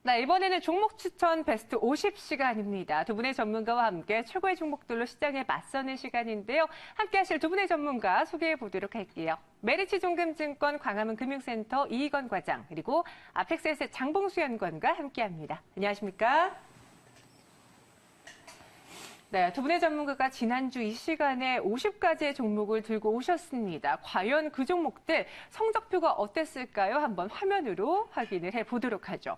네, 이번에는 종목 추천 베스트 50 시간입니다. 두 분의 전문가와 함께 최고의 종목들로 시장에 맞서는 시간인데요. 함께 하실 두 분의 전문가 소개해 보도록 할게요. 메리츠 종금증권 광화문 금융센터 이희건 과장, 그리고 아펙스에셋 장봉수 연구원과 함께합니다. 안녕하십니까? 네, 두 분의 전문가가 지난주 이 시간에 50가지의 종목을 들고 오셨습니다. 과연 그 종목들 성적표가 어땠을까요? 한번 화면으로 확인을 해보도록 하죠.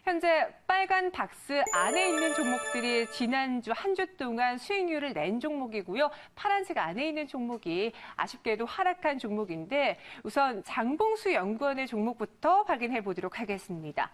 현재 빨간 박스 안에 있는 종목들이 지난주 한 주 동안 수익률을 낸 종목이고요. 파란색 안에 있는 종목이 아쉽게도 하락한 종목인데 우선 장봉수 연구원의 종목부터 확인해 보도록 하겠습니다.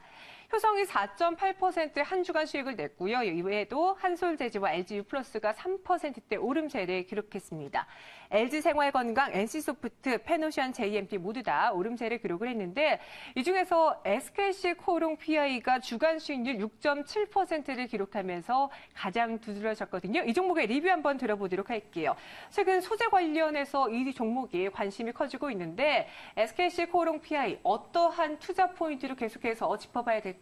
효성이 4.8% 한 주간 수익을 냈고요. 이외에도 한솔재즈와 LG유플러스가 3%대 오름세를 기록했습니다. LG생활건강, NC소프트, 페노션, JMP 모두 다 오름세를 기록을 했는데 이 중에서 SKC코롱PI가 주간 수익률 6.7%를 기록하면서 가장 두드러졌거든요. 이 종목의 리뷰 한번 들어보도록 할게요. 최근 소재 관련해서 이 종목이 관심이 커지고 있는데 SKC코롱PI 어떠한 투자 포인트를 계속해서 짚어봐야 될까요?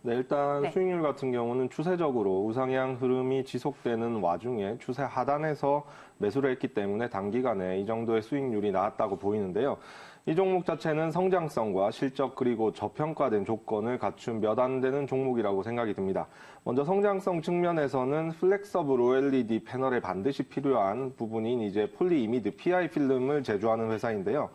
네, 일단 수익률 같은 경우는 추세적으로 우상향 흐름이 지속되는 와중에 추세 하단에서 매수를 했기 때문에 단기간에 이 정도의 수익률이 나왔다고 보이는데요. 이 종목 자체는 성장성과 실적 그리고 저평가된 조건을 갖춘 몇 안 되는 종목이라고 생각이 듭니다. 먼저 성장성 측면에서는 플렉서블 OLED 패널에 반드시 필요한 부분인 이제 폴리이미드 PI 필름을 제조하는 회사인데요.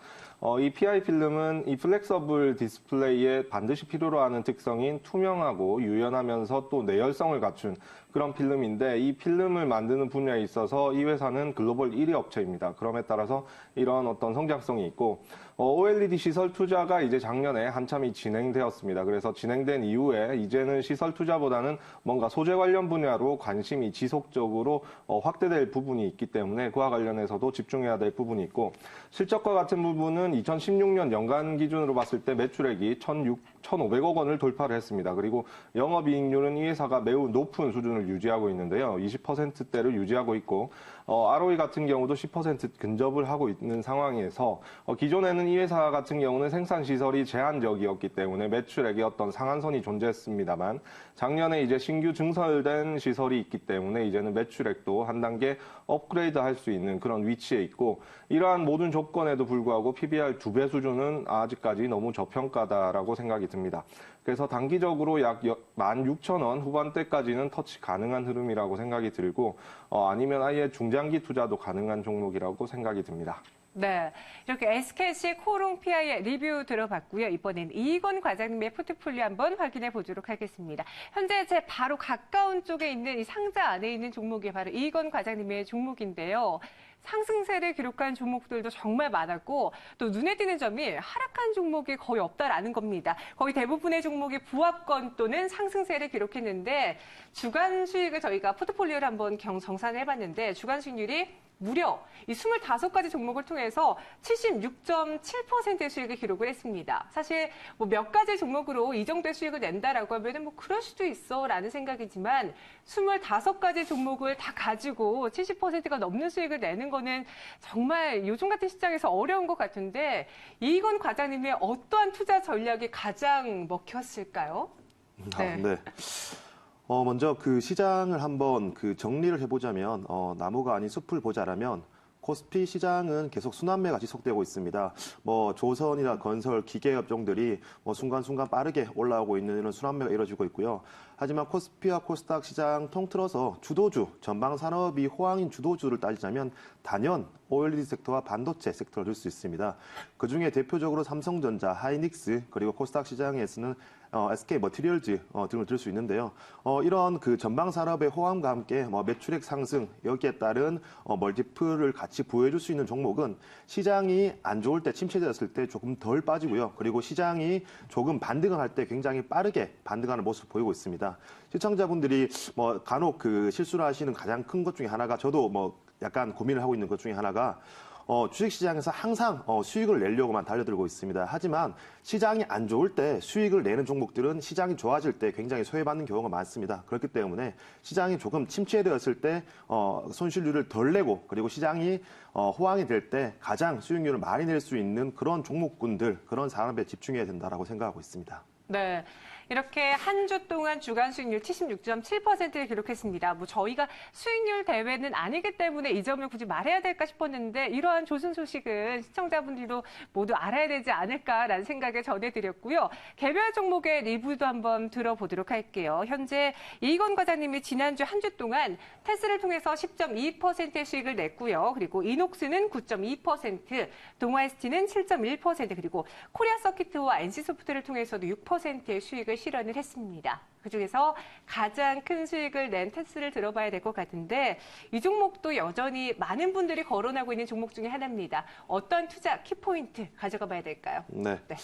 이 PI 필름은 이 플렉서블 디스플레이에 반드시 필요로 하는 특성인 투명하고 유연하면서 또 내열성을 갖춘 그런 필름인데 이 필름을 만드는 분야에 있어서 이 회사는 글로벌 1위 업체입니다. 그럼에 따라서 이런 어떤 성장성이 있고 OLED 시설 투자가 이제 작년에 한참이 진행되었습니다. 그래서 진행된 이후에 이제는 시설 투자보다는 뭔가 소재 관련 분야로 관심이 지속적으로 확대될 부분이 있기 때문에 그와 관련해서도 집중해야 될 부분이 있고 실적과 같은 부분은 2016년 연간 기준으로 봤을 때 매출액이 1,500억 원을 돌파를 했습니다. 그리고 영업이익률은 이 회사가 매우 높은 수준을 유지하고 있는데요. 20%대를 유지하고 있고 ROE 같은 경우도 10% 근접을 하고 있는 상황에서 기존에는 이 회사 같은 경우는 생산 시설이 제한적이었기 때문에 매출액에 어떤 상한선이 존재했습니다만 작년에 이제 신규 증설된 시설이 있기 때문에 이제는 매출액도 한 단계 업그레이드 할 수 있는 그런 위치에 있고 이러한 모든 조건에도 불구하고 PBR 2배 수준은 아직까지 너무 저평가다라고 생각이 듭니다. 그래서 단기적으로 약 16,000원 후반대까지는 터치 가능한 흐름이라고 생각이 들고 아니면 아예 중장기 투자도 가능한 종목이라고 생각이 듭니다. 네, 이렇게 SKC코롱PI의 리뷰 들어봤고요. 이번엔 이희건 과장님의 포트폴리오 한번 확인해 보도록 하겠습니다. 현재 제 바로 가까운 쪽에 있는 이 상자 안에 있는 종목이 바로 이희건 과장님의 종목인데요. 상승세를 기록한 종목들도 정말 많았고 또 눈에 띄는 점이 하락한 종목이 거의 없다라는 겁니다. 거의 대부분의 종목이 부합권 또는 상승세를 기록했는데 주간 수익을 저희가 포트폴리오를 한번 정산을 해봤는데 주간 수익률이 무려 이 25가지 종목을 통해서 76.7%의 수익을 기록을 했습니다. 사실 뭐 몇 가지 종목으로 이 정도의 수익을 낸다라고 하면은 뭐 그럴 수도 있어라는 생각이지만 25가지 종목을 다 가지고 70%가 넘는 수익을 내는 거는 정말 요즘 같은 시장에서 어려운 것 같은데 이희건 과장님의 어떠한 투자 전략이 가장 먹혔을까요? 네. 먼저 그 시장을 한번 정리를 해보자면, 나무가 아닌 숲을 보자라면, 코스피 시장은 계속 순환매가 지속되고 있습니다. 조선이나 건설, 기계 업종들이 순간순간 빠르게 올라오고 있는 이런 순환매가 이루어지고 있고요. 하지만 코스피와 코스닥 시장 통틀어서 주도주, 전방 산업이 호황인 주도주를 따지자면 단연 OLED 섹터와 반도체 섹터를 들 수 있습니다. 그중에 대표적으로 삼성전자, 하이닉스, 그리고 코스닥 시장에서는 SK머티리얼즈 등을 들 수 있는데요. 이런 그 전방 산업의 호황과 함께 매출액 상승, 여기에 따른 멀티플을 같이 보여줄 수 있는 종목은 시장이 안 좋을 때, 침체되었을 때 조금 덜 빠지고요. 그리고 시장이 조금 반등을 할 때 굉장히 빠르게 반등하는 모습을 보이고 있습니다. 시청자분들이 간혹 그 실수를 하시는 가장 큰 것 중에 하나가 저도 약간 고민을 하고 있는 것 중에 하나가 주식시장에서 항상 수익을 내려고만 달려들고 있습니다. 하지만 시장이 안 좋을 때 수익을 내는 종목들은 시장이 좋아질 때 굉장히 소외받는 경우가 많습니다. 그렇기 때문에 시장이 조금 침체되었을 때 손실률을 덜 내고 그리고 시장이 호황이 될 때 가장 수익률을 많이 낼 수 있는 그런 종목군들, 그런 산업에 집중해야 된다고 생각하고 있습니다. 네. 이렇게 한 주 동안 주간 수익률 76.7%를 기록했습니다. 뭐 저희가 수익률 대회는 아니기 때문에 이 점을 굳이 말해야 될까 싶었는데 이러한 좋은 소식은 시청자분들도 모두 알아야 되지 않을까라는 생각을 전해드렸고요. 개별 종목의 리뷰도 한번 들어보도록 할게요. 현재 이건 과장님이 지난주 한 주 동안 테스를 통해서 10.2%의 수익을 냈고요. 그리고 이녹스는 9.2%, 동아ST는 7.1%, 그리고 코리아 서키트와 NC소프트를 통해서도 6%의 수익을 실현을 했습니다. 그중에서 가장 큰 수익을 낸 테스를 들어봐야 될 것 같은데 이 종목도 여전히 많은 분들이 거론하고 있는 종목 중에 하나입니다. 어떤 투자 키포인트 가져가 봐야 될까요? 네. 네.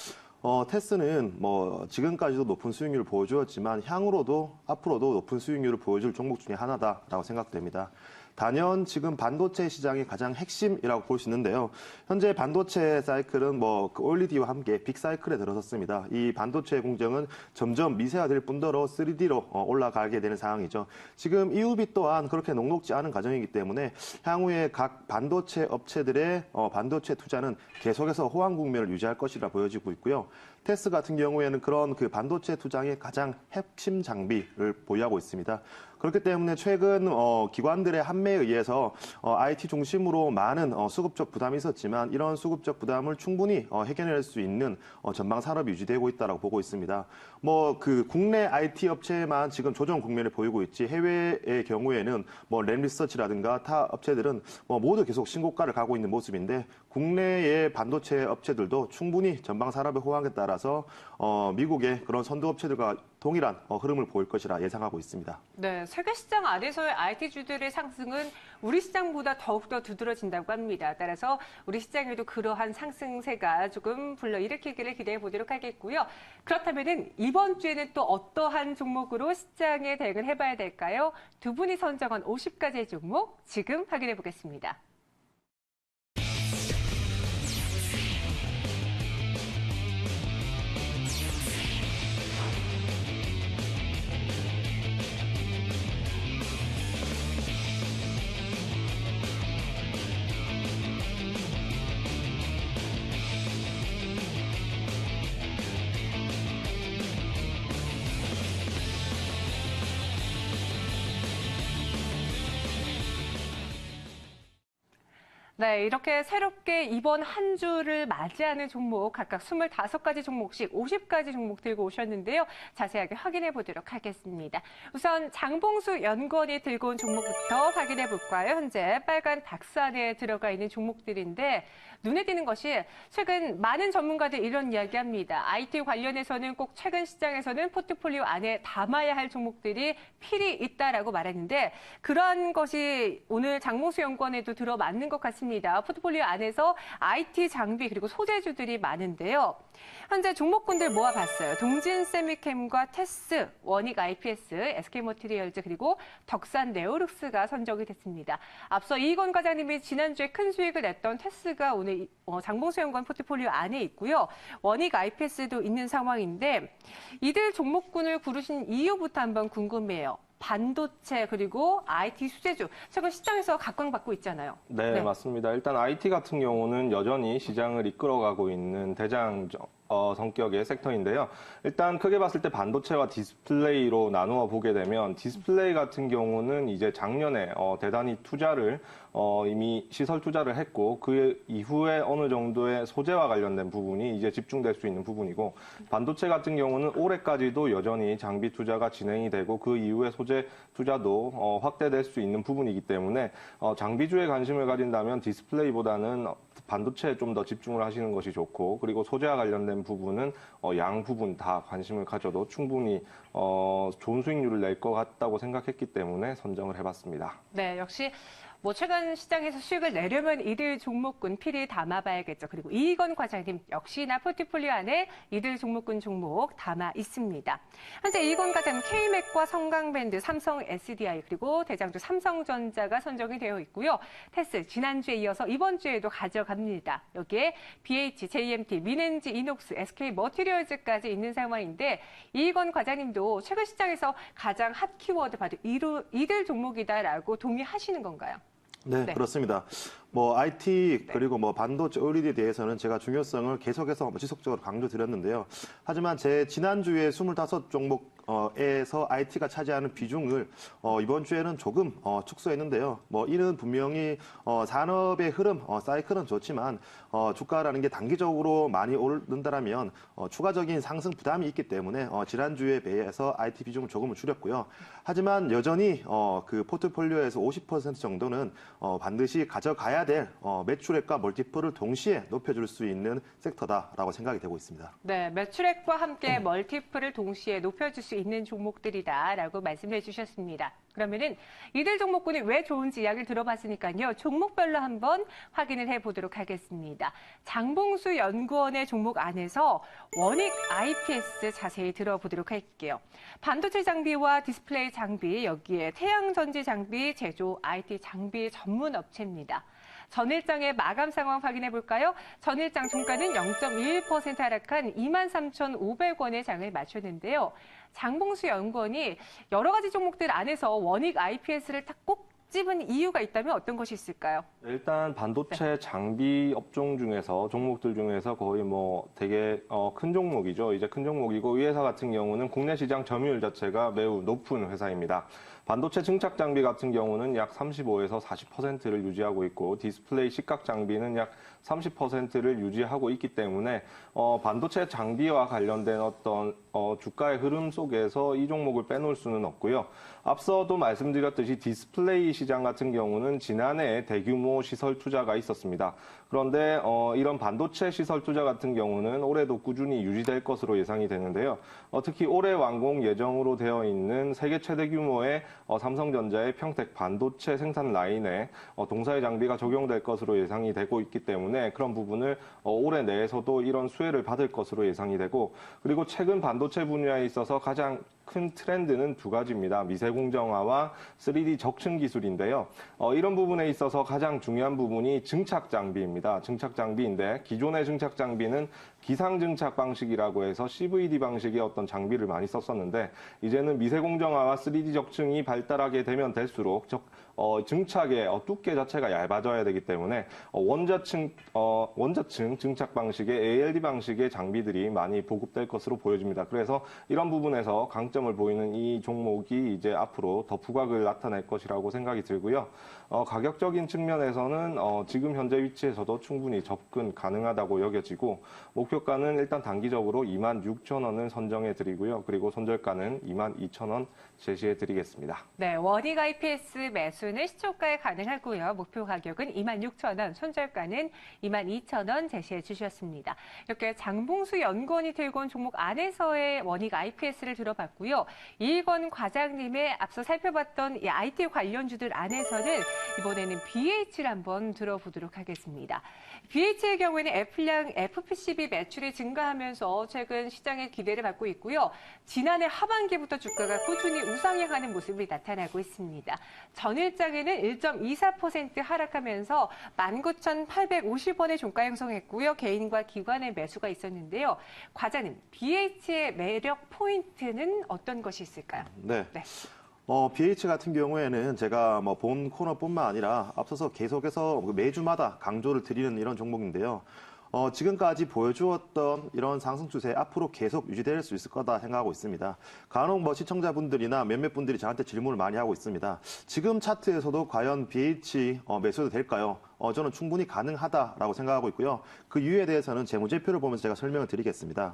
테스는 뭐 지금까지도 높은 수익률을 보여주었지만 향후로도 앞으로도 높은 수익률을 보여줄 종목 중에 하나다라고 생각됩니다. 단연 지금 반도체 시장이 가장 핵심이라고 볼 수 있는데요. 현재 반도체 사이클은 그 OLED와 함께 빅 사이클에 들어섰습니다. 이 반도체 공정은 점점 미세화될 뿐더러 3D로 올라가게 되는 상황이죠. 지금 EUV 또한 그렇게 녹록지 않은 과정이기 때문에 향후에 각 반도체 업체들의 반도체 투자는 계속해서 호황 국면을 유지할 것이라 보여지고 있고요. 테스 같은 경우에는 그런 그 반도체 투자의 가장 핵심 장비를 보유하고 있습니다. 그렇기 때문에 최근 기관들의 한매에 의해서 IT 중심으로 많은 수급적 부담이 있었지만 이런 수급적 부담을 충분히 해결할 수 있는 전방 산업이 유지되고 있다고 보고 있습니다. 그 국내 IT 업체만 지금 조정 국면을 보이고 있지 해외의 경우에는 램리서치라든가 타 업체들은 모두 계속 신고가를 가고 있는 모습인데 국내의 반도체 업체들도 충분히 전방 산업의 호황에 따라서 미국의 그런 선도 업체들과 동일한 흐름을 보일 것이라 예상하고 있습니다. 네, 세계 시장 아래서의 IT주들의 상승은 우리 시장보다 더욱더 두드러진다고 합니다. 따라서 우리 시장에도 그러한 상승세가 조금 불러일으키기를 기대해 보도록 하겠고요. 그렇다면 이번 주에는 또 어떠한 종목으로 시장에 대응을 해봐야 될까요? 두 분이 선정한 50가지의 종목 지금 확인해 보겠습니다. 네, 이렇게 새롭게 이번 한 주를 맞이하는 종목 각각 25가지 종목씩 50가지 종목 들고 오셨는데요. 자세하게 확인해 보도록 하겠습니다. 우선 장봉수 연구원이 들고 온 종목부터 확인해 볼까요? 현재 빨간 박스 안에 들어가 있는 종목들인데 눈에 띄는 것이 최근 많은 전문가들이 이런 이야기합니다. IT 관련해서는 꼭 최근 시장에서는 포트폴리오 안에 담아야 할 종목들이 필히 있다라고 말했는데 그러한 것이 오늘 장봉수 연구원에도 들어맞는 것 같습니다. 포트폴리오 안에서 IT 장비 그리고 소재주들이 많은데요. 현재 종목군들 모아봤어요. 동진세미캠과 테스, 원익 IPS, SK머티리얼즈 그리고 덕산 네오룩스가 선정이 됐습니다. 앞서 이건 과장님이 지난주에 큰 수익을 냈던 테스가 오늘 장봉수 연구원 포트폴리오 안에 있고요. 원익 IPS도 있는 상황인데 이들 종목군을 고르신 이유부터 한번 궁금해요. 반도체 그리고 IT 수제주 최근 시장에서 각광받고 있잖아요. 네, 맞습니다. 일단 IT 같은 경우는 여전히 시장을 이끌어가고 있는 대장 성격의 섹터인데요. 일단 크게 봤을 때 반도체와 디스플레이로 나누어 보게 되면 디스플레이 같은 경우는 이제 작년에 대단히 투자를 이미 시설 투자를 했고 그 이후에 어느 정도의 소재와 관련된 부분이 이제 집중될 수 있는 부분이고 반도체 같은 경우는 올해까지도 여전히 장비 투자가 진행이 되고 그 이후에 소재 투자도 확대될 수 있는 부분이기 때문에 장비주에 관심을 가진다면 디스플레이보다는 반도체에 좀 더 집중을 하시는 것이 좋고 그리고 소재와 관련된 부분은 양 부분 다 관심을 가져도 충분히 좋은 수익률을 낼 것 같다고 생각했기 때문에 선정을 해봤습니다. 네, 역시 최근 시장에서 수익을 내려면 이들 종목군 필히 담아봐야겠죠. 그리고 이건 과장님 역시나 포트폴리오 안에 이들 종목군 종목 담아 있습니다. 현재 이건 과장님 K맥과 성강밴드, 삼성 SDI 그리고 대장주 삼성전자가 선정이 되어 있고요. 테스 지난주에 이어서 이번 주에도 가져갑니다. 여기에 BH, JMT, 민엔지, 이녹스, SK머티리얼즈까지 있는 상황인데 이건 과장님도 최근 시장에서 가장 핫 키워드 바로 이들 종목이다라고 동의하시는 건가요? 네, 그렇습니다. 뭐 IT 그리고 뭐 반도체 OLED에 대해서는 제가 중요성을 계속해서 지속적으로 강조드렸는데요. 하지만 제 지난주에 25종목에서 IT가 차지하는 비중을 이번 주에는 조금 축소했는데요. 뭐 이는 분명히 산업의 흐름, 사이클은 좋지만 주가라는 게 단기적으로 많이 오른다라면 추가적인 상승 부담이 있기 때문에 지난주에 비해서 IT 비중을 조금은 줄였고요. 하지만 여전히 그 포트폴리오에서 50% 정도는 반드시 가져가야 될 매출액과 멀티플을 동시에 높여줄 수 있는 섹터다라고 생각이 되고 있습니다. 네, 매출액과 함께 멀티플을 동시에 높여줄 수 있는 종목들이다라고 말씀해 주셨습니다. 그러면은 이들 종목군이 왜 좋은지 이야기를 들어봤으니까요. 종목별로 한번 확인을 해보도록 하겠습니다. 장봉수 연구원의 종목 안에서 원익 IPS 자세히 들어보도록 할게요. 반도체 장비와 디스플레이 장비, 여기에 태양전지 장비, 제조 IT 장비 전문 업체입니다. 전일장의 마감 상황 확인해 볼까요? 전일장 종가는 0.21% 하락한 23,500원의 장을 마쳤는데요. 장봉수 연구원이 여러 가지 종목들 안에서 원익 IPS를 딱 꼭 집은 이유가 있다면 어떤 것이 있을까요? 일단 반도체 장비 업종 중에서 종목들 중에서 거의 뭐 되게 큰 종목이죠. 이제 큰 종목이고 이 회사 같은 경우는 국내 시장 점유율 자체가 매우 높은 회사입니다. 반도체 증착 장비 같은 경우는 약 35에서 40%를 유지하고 있고 디스플레이 시각 장비는 약 30%를 유지하고 있기 때문에 반도체 장비와 관련된 어떤 주가의 흐름 속에서 이 종목을 빼놓을 수는 없고요. 앞서도 말씀드렸듯이 디스플레이 시장 같은 경우는 지난해 대규모 시설 투자가 있었습니다. 그런데 이런 반도체 시설 투자 같은 경우는 올해도 꾸준히 유지될 것으로 예상이 되는데요. 특히 올해 완공 예정으로 되어 있는 세계 최대 규모의 삼성전자의 평택 반도체 생산 라인에 동사의 장비가 적용될 것으로 예상이 되고 있기 때문에 그런 부분을 올해 내에서도 이런 수혜를 받을 것으로 예상이 되고, 그리고 최근 반도체 분야에 있어서 가장 큰 트렌드는 두 가지입니다. 미세공정화와 3D 적층 기술인데요. 이런 부분에 있어서 가장 중요한 부분이 증착 장비입니다. 증착 장비인데 기존의 증착 장비는 기상 증착 방식이라고 해서 CVD 방식의 어떤 장비를 많이 썼었는데 이제는 미세공정화와 3D 적층이 발달하게 되면 될수록 증착의 두께 자체가 얇아져야 되기 때문에 원자층 증착 방식의 ALD 방식의 장비들이 많이 보급될 것으로 보여집니다. 그래서 이런 부분에서 강점을 보이는 이 종목이 이제 앞으로 더 부각을 나타낼 것이라고 생각이 들고요. 가격적인 측면에서는 지금 현재 위치에서도 충분히 접근 가능하다고 여겨지고 목표가는 일단 단기적으로 26,000원을 선정해 드리고요. 그리고 손절가는 22,000원 제시해 드리겠습니다. 네, 원익 IPS 매수는 시초가에 가능하고요. 목표 가격은 26,000원, 손절가는 22,000원 제시해 주셨습니다. 이렇게 장봉수 연구원이 들고 온 종목 안에서의 원익 IPS를 들어봤고요. 이건 과장님의 앞서 살펴봤던 이 IT 관련주들 안에서는 이번에는 BH를 한번 들어보도록 하겠습니다. BH의 경우에는 애플량 FPCB 매출이 증가하면서 최근 시장의 기대를 받고 있고요. 지난해 하반기부터 주가가 꾸준히 우상향하는 모습이 나타나고 있습니다. 전일장에는 1.24% 하락하면서 19,850원의 종가 형성했고요. 개인과 기관의 매수가 있었는데요. 과장님, BH의 매력 포인트는 어떤 것이 있을까요? 네. BH 같은 경우에는 제가 뭐 본 코너뿐만 아니라 앞서서 계속해서 매주마다 강조를 드리는 이런 종목인데요. 지금까지 보여주었던 이런 상승 추세 앞으로 계속 유지될 수 있을 거다 생각하고 있습니다. 간혹 뭐 시청자분들이나 몇몇 분들이 저한테 질문을 많이 하고 있습니다. 지금 차트에서도 과연 BH 매수도 될까요? 저는 충분히 가능하다라고 생각하고 있고요. 그 이유에 대해서는 재무제표를 보면서 제가 설명을 드리겠습니다.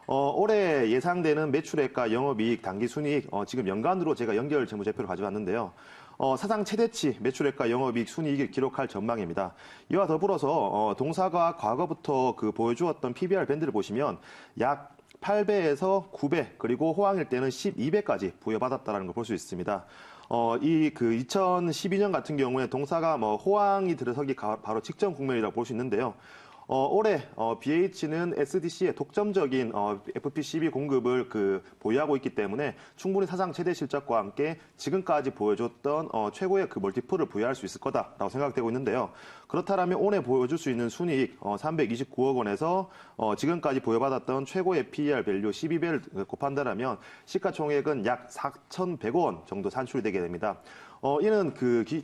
올해 예상되는 매출액과 영업이익, 당기순이익, 지금 연간으로 제가 연결 재무제표를 가져왔는데요. 사상 최대치 매출액과 영업이익, 순이익을 기록할 전망입니다. 이와 더불어서 동사가 과거부터 보여주었던 PBR 밴드를 보시면 약 8배에서 9배, 그리고 호황일 때는 12배까지 부여받았다는 걸 볼 수 있습니다. 2012년 같은 경우에 동사가 호황이 들어서기 바로 직전 국면이라고 볼 수 있는데요. 올해 BH는 SDC의 독점적인 FPCB 공급을 보유하고 있기 때문에 충분히 사상 최대 실적과 함께 지금까지 보여줬던 최고의 멀티플을 부여할 수 있을 거다라고 생각되고 있는데요. 그렇다면 올해 보여줄 수 있는 순이익 329억 원에서 지금까지 부여받았던 최고의 PER 밸류 12배를 곱한다면 시가총액은 약 4,100억 원 정도 산출되게 됩니다. 이는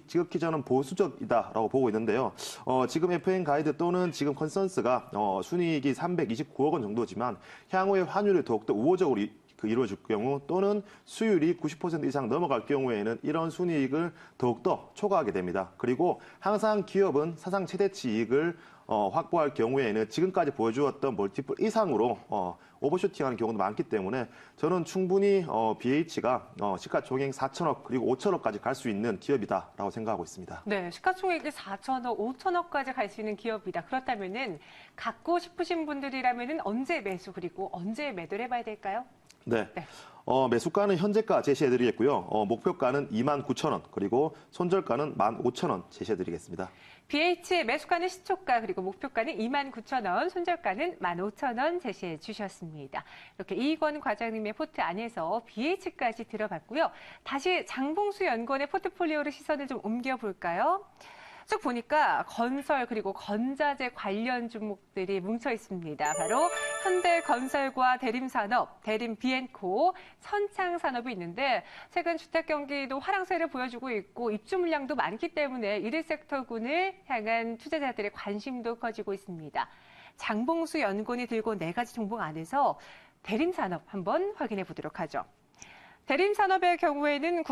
지극히 저는 보수적이다라고 보고 있는데요. 지금 FN 가이드 또는 지금 컨센서스가 순이익이 329억 원 정도지만 향후에 환율이 더욱더 우호적으로 이루어질 경우 또는 수율이 90% 이상 넘어갈 경우에는 이런 순이익을 더욱더 초과하게 됩니다. 그리고 항상 기업은 사상 최대치 이익을 확보할 경우에는 지금까지 보여주었던 멀티플 이상으로 오버슈팅하는 경우도 많기 때문에 저는 충분히 BH가 시가총액 4천억 그리고 5천억까지 갈 수 있는 기업이다라고 생각하고 있습니다. 네, 시가총액이 4천억, 5천억까지 갈 수 있는 기업이다. 그렇다면은 갖고 싶으신 분들이라면은 언제 매수 그리고 언제 매도를 해봐야 될까요? 네. 네. 매수가는 현재가 제시해드리겠고요. 목표가는 29,000원, 그리고 손절가는 15,000원 제시해드리겠습니다. BH의 매수가는 시초가 그리고 목표가는 29,000원, 손절가는 15,000원 제시해 주셨습니다. 이렇게 이익원 과장님의 포트 안에서 BH까지 들어봤고요. 다시 장봉수 연구원의 포트폴리오로 시선을 좀 옮겨볼까요? 쭉 보니까 건설 그리고 건자재 관련 종목들이 뭉쳐 있습니다. 바로 현대건설과 대림산업, 대림비엔코, 선창산업이 있는데 최근 주택 경기도 하락세를 보여주고 있고 입주 물량도 많기 때문에 이들 섹터군을 향한 투자자들의 관심도 커지고 있습니다. 장봉수 연구원이 들고 4가지 종목 안에서 대림산업 한번 확인해 보도록 하죠. 대림산업의 경우에는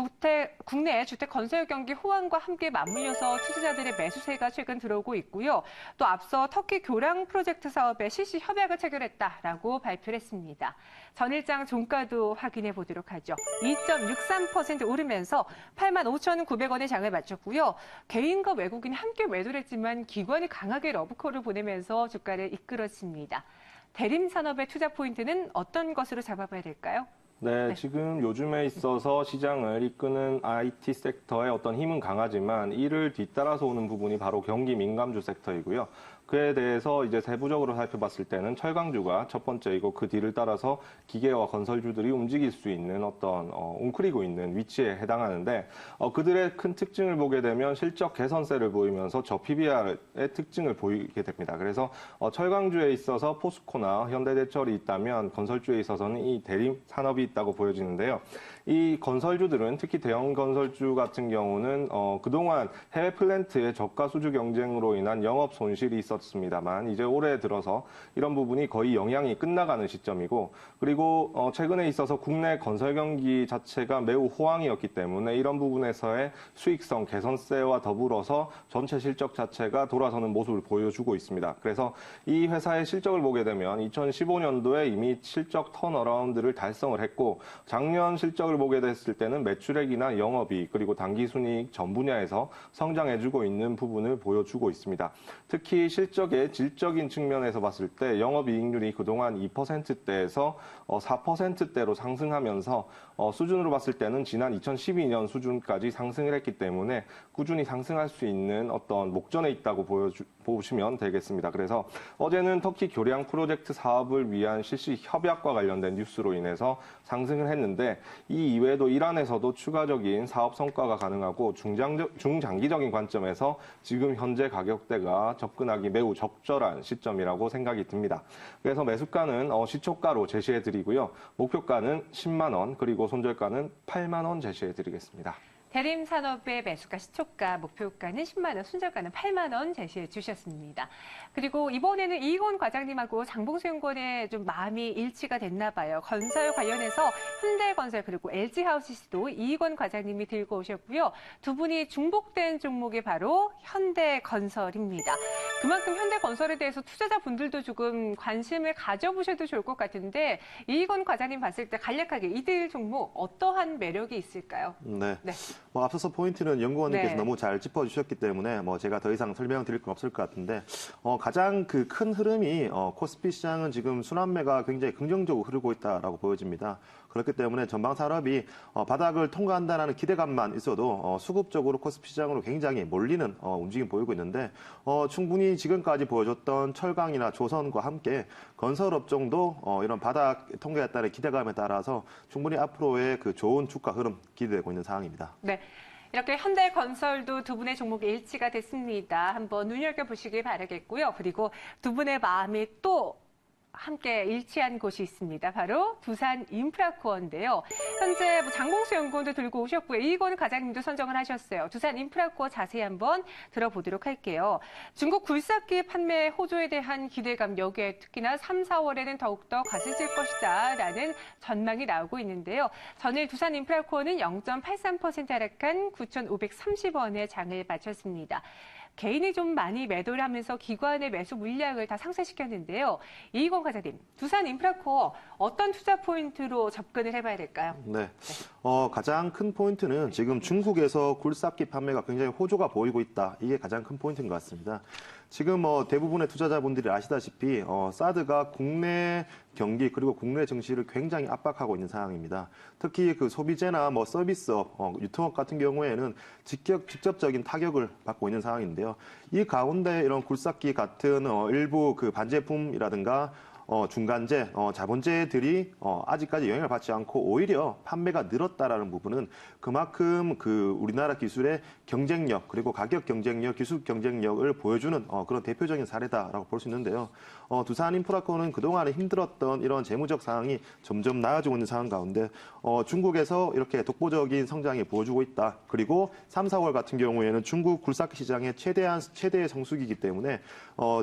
국내 주택 건설 경기 호황과 함께 맞물려서 투자자들의 매수세가 최근 들어오고 있고요. 또 앞서 터키 교량 프로젝트 사업에 실시 협약을 체결했다라고 발표를 했습니다. 전일장 종가도 확인해 보도록 하죠. 2.63% 오르면서 85,900원의 장을 마쳤고요. 개인과 외국인이 함께 매도를 했지만 기관이 강하게 러브콜을 보내면서 주가를 이끌었습니다. 대림산업의 투자 포인트는 어떤 것으로 잡아봐야 될까요? 네, 지금 요즘에 있어서 시장을 이끄는 IT 섹터의 어떤 힘은 강하지만 이를 뒤따라서 오는 부분이 바로 경기 민감주 섹터이고요. 그에 대해서 이제 세부적으로 살펴봤을 때는 철강주가 첫 번째이고 그 뒤를 따라서 기계와 건설주들이 움직일 수 있는 어떤 웅크리고 있는 위치에 해당하는데 그들의 큰 특징을 보게 되면 실적 개선세를 보이면서 저PBR의 특징을 보이게 됩니다. 그래서 철강주에 있어서 포스코나 현대제철이 있다면 건설주에 있어서는 이 대림산업이 있다고 보여지는데요. 이 건설주들은 특히 대형 건설주 같은 경우는 그동안 해외 플랜트의 저가 수주 경쟁으로 인한 영업 손실이 있었습니다만 이제 올해 들어서 이런 부분이 거의 영향이 끝나가는 시점이고 그리고 최근에 있어서 국내 건설 경기 자체가 매우 호황이었기 때문에 이런 부분에서의 수익성 개선세와 더불어서 전체 실적 자체가 돌아서는 모습을 보여주고 있습니다. 그래서 이 회사의 실적을 보게 되면 2015년도에 이미 실적 턴어라운드를 달성을 했고 작년 실적을 보게 됐을 때는 매출액이나 영업이익 그리고 당기순이익 전 분야에서 성장해주고 있는 부분을 보여주고 있습니다. 특히 실적의 질적인 측면에서 봤을 때 영업이익률이 그동안 2%대에서 4%대로 상승하면서 수준으로 봤을 때는 지난 2012년 수준까지 상승을 했기 때문에 꾸준히 상승할 수 있는 어떤 목전에 있다고 보시면 되겠습니다. 그래서 어제는 터키 교량 프로젝트 사업을 위한 실시 협약과 관련된 뉴스로 인해서 상승을 했는데 이 이외에도 이란에서도 추가적인 사업 성과가 가능하고 중장기적인 관점에서 지금 현재 가격대가 접근하기 매우 적절한 시점이라고 생각이 듭니다. 그래서 매수가는 시초가로 제시해 드리고요. 목표가는 10만 원 그리고 손절가는 8만 원 제시해 드리겠습니다. 대림산업의 매수가 시초가, 목표가는 10만 원, 손절가는 8만 원 제시해 주셨습니다. 그리고 이번에는 이익원 과장님하고 장봉수 연구원의 좀 마음이 일치가 됐나 봐요. 건설 관련해서 현대건설 그리고 LG하우스도 이익원 과장님이 들고 오셨고요. 두 분이 중복된 종목이 바로 현대건설입니다. 그만큼 현대건설에 대해서 투자자분들도 조금 관심을 가져보셔도 좋을 것 같은데 이익원 과장님 봤을 때 간략하게 이들 종목 어떠한 매력이 있을까요? 네. 네. 앞서서 포인트는 연구원님께서 네. 너무 잘 짚어주셨기 때문에 제가 더 이상 설명드릴 건 없을 것 같은데 가장 그 큰 흐름이 코스피 시장은 지금 순환매가 굉장히 긍정적으로 흐르고 있다라고 보여집니다. 그렇기 때문에 전방 산업이 바닥을 통과한다는 기대감만 있어도 수급적으로 코스피 시장으로 굉장히 몰리는 움직임 보이고 있는데 충분히 지금까지 보여줬던 철강이나 조선과 함께 건설업종도 이런 바닥 통과했다는 기대감에 따라서 충분히 앞으로의 그 좋은 주가 흐름 기대되고 있는 상황입니다. 네. 이렇게 현대건설도 두 분의 종목이 일치가 됐습니다. 한번 눈여겨보시길 바라겠고요. 그리고 두 분의 마음이 또 함께 일치한 곳이 있습니다. 바로 두산 인프라코어인데요. 현재 장봉수 연구원도 들고 오셨고요. 이건 과장님도 선정을 하셨어요. 두산 인프라코어 자세히 한번 들어보도록 할게요. 중국 굴삭기 판매 호조에 대한 기대감, 여기에 특히나 3, 4월에는 더욱더 거세질 것이다라는 전망이 나오고 있는데요. 전일 두산 인프라코어는 0.83% 하락한 9,530원에 장을 마쳤습니다. 개인이 좀 많이 매도를 하면서 기관의 매수 물량을 다 상쇄시켰는데요. 이희권 과장님, 두산 인프라코어 어떤 투자 포인트로 접근을 해봐야 될까요? 네. 가장 큰 포인트는 지금 중국에서 굴삭기 판매가 굉장히 호조가 보이고 있다. 이게 가장 큰 포인트인 것 같습니다. 지금 대부분의 투자자분들이 아시다시피 사드가 국내 경기 그리고 국내 증시를 굉장히 압박하고 있는 상황입니다. 특히 그 소비재나 서비스업, 유통업 같은 경우에는 직접적인 타격을 받고 있는 상황인데요. 이 가운데 이런 굴삭기 같은 일부 그 반제품이라든가 중간재, 자본재들이 아직까지 영향을 받지 않고 오히려 판매가 늘었다라는 부분은 그만큼 그 우리나라 기술의 경쟁력 그리고 가격 경쟁력, 기술 경쟁력을 보여주는 그런 대표적인 사례다라고 볼 수 있는데요. 두산 인프라코어는 그동안에 힘들었던 이런 재무적 상황이 점점 나아지고 있는 상황 가운데 중국에서 이렇게 독보적인 성장이 보여주고 있다. 그리고 3, 4월 같은 경우에는 중국 굴삭기 시장의 최대의 성수기이기 때문에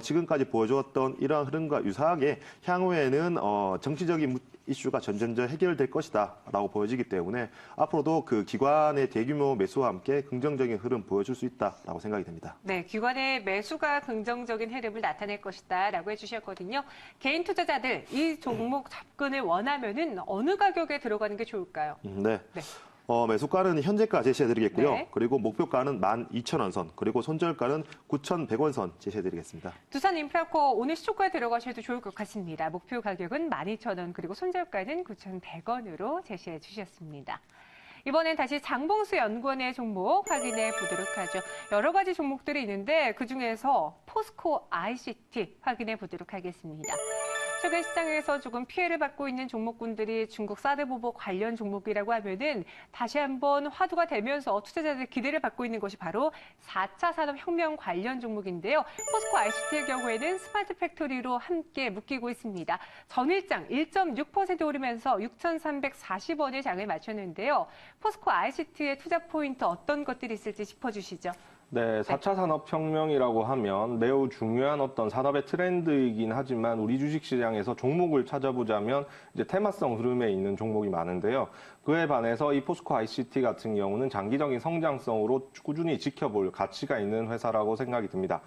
지금까지 보여주었던 이러한 흐름과 유사하게 향후에는 정치적인 이슈가 점점 해결될 것이다라고 보여지기 때문에 앞으로도 그 기관의 대규모 매수와 함께 긍정적인 흐름 보여줄 수 있다라고 생각이 됩니다. 네, 기관의 매수가 긍정적인 흐름을 나타낼 것이다라고 해주셨거든요. 개인 투자자들 이 종목 접근을 원하면은 어느 가격에 들어가는 게 좋을까요? 네. 매수가는 현재가 제시해드리겠고요. 네. 그리고 목표가는 12,000원 선, 그리고 손절가는 9,100원 선 제시해드리겠습니다. 두산 인프라코어 오늘 시초가에 들어가셔도 좋을 것 같습니다. 목표 가격은 12,000원, 그리고 손절가는 9,100원으로 제시해 주셨습니다. 이번엔 다시 장봉수 연구원의 종목 확인해 보도록 하죠. 여러 가지 종목들이 있는데 그중에서 포스코 ICT 확인해 보도록 하겠습니다. 최근 시장에서 조금 피해를 받고 있는 종목군들이 중국 사드 보복 관련 종목이라고 하면은 다시 한번 화두가 되면서 투자자들 기대를 받고 있는 것이 바로 4차 산업혁명 관련 종목인데요. 포스코 ICT의 경우에는 스마트 팩토리로 함께 묶이고 있습니다. 전일장 1.6% 오르면서 6,340원의 장을 마쳤는데요. 포스코 ICT의 투자 포인트 어떤 것들이 있을지 짚어주시죠. 네, 4차 산업혁명이라고 하면 매우 중요한 어떤 산업의 트렌드이긴 하지만 우리 주식시장에서 종목을 찾아보자면 이제 테마성 흐름에 있는 종목이 많은데요. 그에 반해서 이 포스코 ICT 같은 경우는 장기적인 성장성으로 꾸준히 지켜볼 가치가 있는 회사라고 생각이 듭니다.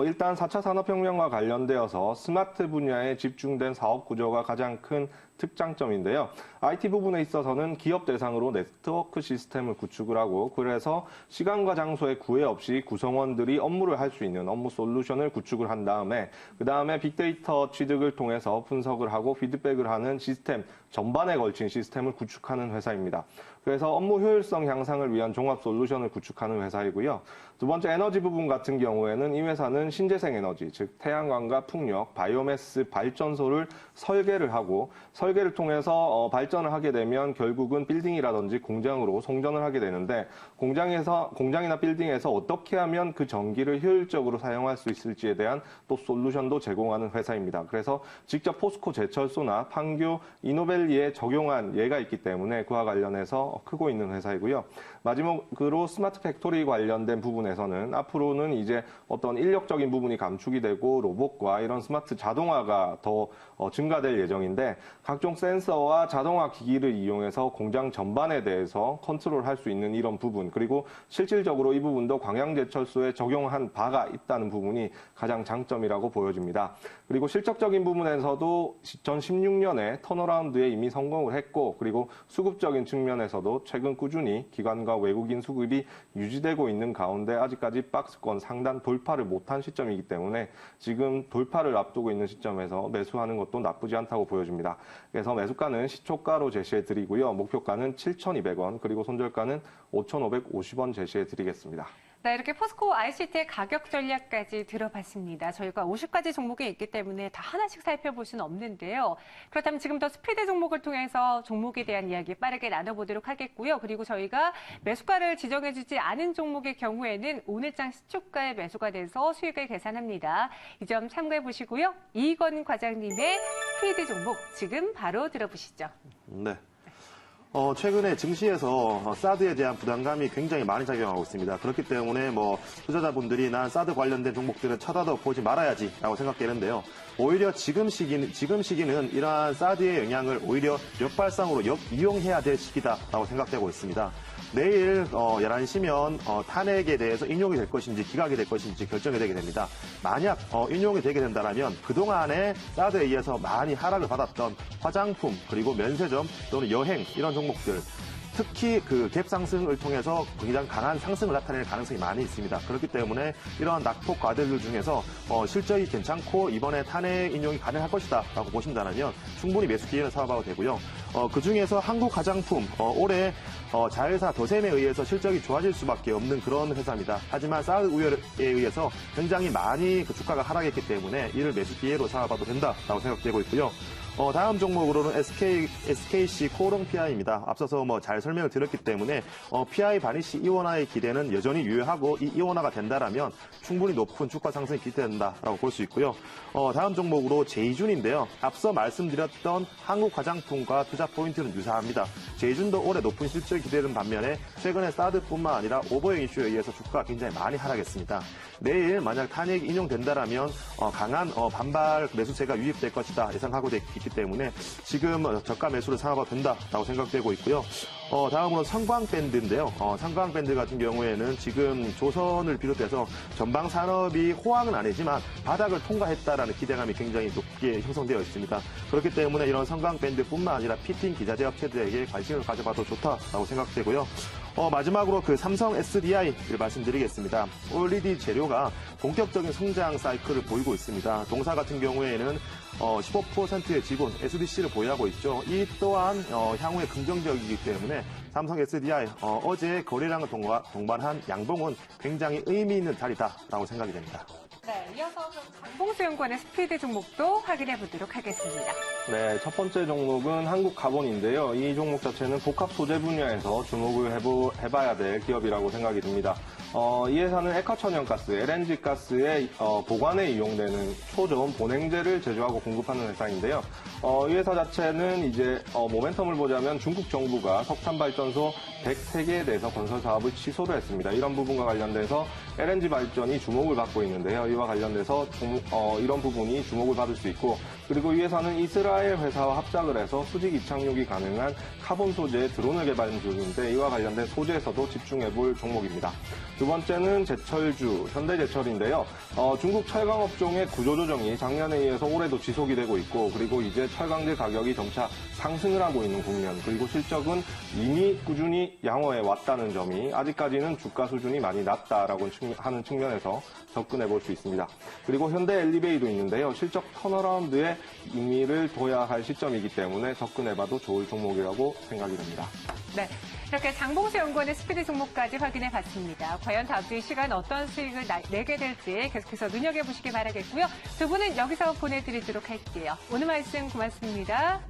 일단 4차 산업혁명과 관련되어서 스마트 분야에 집중된 사업 구조가 가장 큰 특장점인데요. IT 부분에 있어서는 기업 대상으로 네트워크 시스템을 구축을 하고 그래서 시간과 장소에 구애 없이 구성원들이 업무를 할 수 있는 업무 솔루션을 구축을 한 다음에 그다음에 빅데이터 취득을 통해서 분석을 하고 피드백을 하는 시스템 전반에 걸친 시스템을 구축하는 회사입니다. 그래서 업무 효율성 향상을 위한 종합 솔루션을 구축하는 회사이고요. 두 번째 에너지 부분 같은 경우에는 이 회사는 신재생 에너지, 즉 태양광과 풍력, 바이오매스 발전소를 설계를 하고 설계를 통해서 발전을 하게 되면 결국은 빌딩이라든지 공장으로 송전을 하게 되는데 공장이나 빌딩에서 어떻게 하면 그 전기를 효율적으로 사용할 수 있을지에 대한 또 솔루션도 제공하는 회사입니다. 그래서 직접 포스코 제철소나 판교 이노벨리에 적용한 예가 있기 때문에 그와 관련해서 크고 있는 회사이고요. 마지막으로 스마트 팩토리 관련된 부분에서는 앞으로는 이제 어떤 인력적인 부분이 감축이 되고 로봇과 이런 스마트 자동화가 더 증가될 예정인데 각종 센서와 자동화 기기를 이용해서 공장 전반에 대해서 컨트롤할 수 있는 이런 부분 그리고 실질적으로 이 부분도 광양제철소에 적용한 바가 있다는 부분이 가장 장점이라고 보여집니다. 그리고 실적적인 부분에서도 2016년에 턴어라운드에 이미 성공을 했고 그리고 수급적인 측면에서도 최근 꾸준히 기관과 외국인 수급이 유지되고 있는 가운데 아직까지 박스권 상단 돌파를 못한 시점이기 때문에 지금 돌파를 앞두고 있는 시점에서 매수하는 것도 나쁘지 않다고 보여집니다. 그래서 매수가는 시초가로 제시해 드리고요. 목표가는 7,200원 그리고 손절가는 5,550원 제시해 드리겠습니다. 네, 이렇게 포스코 ICT의 가격 전략까지 들어봤습니다. 저희가 50가지 종목이 있기 때문에 다 하나씩 살펴볼 수는 없는데요. 그렇다면 지금부터 스피드 종목을 통해서 종목에 대한 이야기 빠르게 나눠보도록 하겠고요. 그리고 저희가 매수가를 지정해주지 않은 종목의 경우에는 오늘장 시초가에 매수가 돼서 수익을 계산합니다. 이 점 참고해 보시고요. 이건 과장님의 스피드 종목 지금 바로 들어보시죠. 네. 최근에 증시에서 사드에 대한 부담감이 굉장히 많이 작용하고 있습니다. 그렇기 때문에 투자자분들이 난 사드 관련된 종목들은 쳐다도 보지 말아야지라고 생각되는데요. 오히려 지금 시기는 이러한 사드의 영향을 오히려 역발상으로 역이용해야 될 시기다라고 생각되고 있습니다. 내일 11시면 탄핵에 대해서 인용이 될 것인지 기각이 될 것인지 결정이 되게 됩니다. 만약 인용이 되게 된다면 그동안에 사드에 의해서 많이 하락을 받았던 화장품 그리고 면세점 또는 여행 이런 종목들 특히 그 갭 상승을 통해서 굉장히 강한 상승을 나타낼 가능성이 많이 있습니다. 그렇기 때문에 이러한 낙폭 과대들 중에서 실적이 괜찮고 이번에 탄핵 인용이 가능할 것이다 라고 보신다면 충분히 매수 기회를 삼아봐도 되고요. 그 중에서 한국 화장품 올해 자회사 더셈에 의해서 실적이 좋아질 수밖에 없는 그런 회사입니다. 하지만 사드 우려에 의해서 굉장히 많이 그 주가가 하락했기 때문에 이를 매수 기회로 삼아봐도 된다라고 생각되고 있고요. 다음 종목으로는 SKC 코오롱 PI입니다. 앞서서 잘 설명을 드렸기 때문에 PI 바니시 이원화의 기대는 여전히 유효하고 이 이원화가 된다라면 충분히 높은 주가 상승이 기대된다라고 볼 수 있고요. 다음 종목으로 제이준인데요. 앞서 말씀드렸던 한국 화장품과 투자 포인트는 유사합니다. 제이준도 올해 높은 실적이 기대되는 반면에 최근에 사드뿐만 아니라 오버행 이슈에 의해서 주가가 굉장히 많이 하락했습니다. 내일 만약 탄핵이 인용된다라면 강한 반발 매수세가 유입될 것이다 예상하고 있기 때문에 지금 저가 매수를 삼아봐도 된다라고 생각되고 있고요. 다음으로 성광밴드인데요. 성광밴드 같은 경우에는 지금 조선을 비롯해서 전방 산업이 호황은 아니지만 바닥을 통과했다라는 기대감이 굉장히 높게 형성되어 있습니다. 그렇기 때문에 이런 성광밴드뿐만 아니라 피팅 기자재 업체들에게 관심을 가져봐도 좋다라고 생각되고요. 마지막으로 그 삼성 SDI를 말씀드리겠습니다. OLED 재료가 본격적인 성장 사이클을 보이고 있습니다. 동사 같은 경우에는 15%의 지분 SDC를 보유하고 있죠. 이 또한 향후에 긍정적이기 때문에 삼성 SDI 어제 거래량을 동반한 양봉은 굉장히 의미 있는 자리다라고 생각이 됩니다. 네, 이어서 장봉수 연구원의 스피드 종목도 확인해 보도록 하겠습니다. 네, 첫 번째 종목은 한국카본인데요. 이 종목 자체는 복합 소재 분야에서 주목을 해봐야 될 기업이라고 생각이 듭니다. 이 회사는 액화천연가스, LNG 가스의 보관에 이용되는 초전 보냉제를 제조하고 공급하는 회사인데요. 이 회사 자체는 이제 모멘텀을 보자면 중국 정부가 석탄 발전소 103개에 대해서 건설 사업을 취소를 했습니다. 이런 부분과 관련돼서 LNG 발전이 주목을 받고 있는데요. 이와 관련돼서 이런 부분이 주목을 받을 수 있고, 그리고 이 회사는 이스라엘 회사와 합작을 해서 수직 이착륙이 가능한 카본 소재의 드론을 개발 중인데 이와 관련된 소재에서도 집중해볼 종목입니다. 두 번째는 제철주, 현대제철인데요. 중국 철강업종의 구조조정이 작년에 이어서 올해도 지속이 되고 있고, 그리고 이제 철강제 가격이 점차 상승을 하고 있는 국면, 그리고 실적은 이미 꾸준히 양호해 왔다는 점이 아직까지는 주가 수준이 많이 낮다라고 하는 측면에서 접근해볼 수 있습니다. 그리고 현대 엘리베이도 있는데요. 실적 턴어라운드에 의미를 둬야 할 시점이기 때문에 접근해봐도 좋을 종목이라고 생각이 됩니다. 네, 이렇게 장봉수 연구원의 스피드 종목까지 확인해 봤습니다. 과연 다음 주 이 시간 어떤 수익을 내게 될지 계속해서 눈여겨보시기 바라겠고요. 두 분은 여기서 보내드리도록 할게요. 오늘 말씀 고맙습니다.